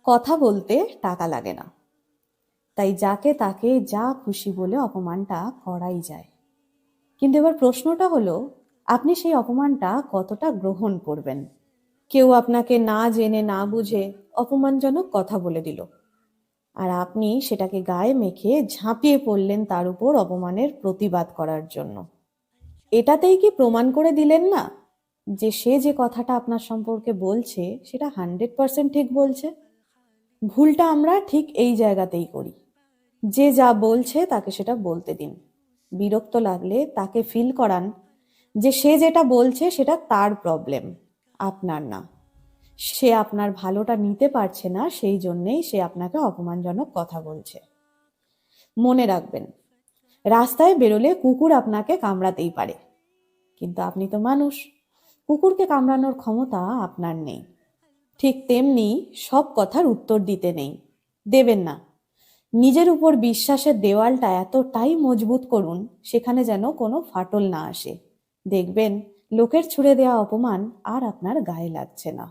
কথা বলতে টাকা লাগে না, তাই যাকে তাকে যা খুশি বলে অপমানটা করাই যায়। কিন্তু এবার প্রশ্নটা হলো, আপনি সেই অপমানটা কতটা গ্রহণ করবেন? কেউ আপনাকে না জেনে না বুঝে অপমানজনক কথা বলে দিল, আর আপনি সেটাকে গায়ে মেখে ঝাঁপিয়ে পড়লেন তার উপর অপমানের প্রতিবাদ করার জন্য। এটাতেই কি প্রমাণ করে দিলেন না যে সে যে কথাটা আপনার সম্পর্কে বলছে সেটা 100% ঠিক বলছে? ভুলটা আমরা ঠিক এই জায়গাতেই করি। যে যা বলছে তাকে সেটা বলতে দিন। বিরক্ত লাগলে তাকে ফিল করান যে সে যেটা বলছে সেটা তার প্রবলেম, আপনার না। সে আপনার ভালোটা নিতে পারছে না, সেই জন্যেই সে আপনাকে অপমানজনক কথা বলছে। মনে রাখবেন, রাস্তায় বেরোলে কুকুর আপনাকে কামড়াতেই পারে, কিন্তু আপনি তো মানুষ, কুকুরকে কামড়ানোর ক্ষমতা আপনার নেই। ঠিক তেমনি সব কথার উত্তর দিতে নেই, দেবেন না। নিজের উপর বিশ্বাসের দেওয়ালটা এতটাই মজবুত করুন সেখানে যেন কোনো ফাটল না আসে। দেখবেন লোকের ছুড়ে দেওয়া অপমান আর আপনার গায়ে লাগছে না।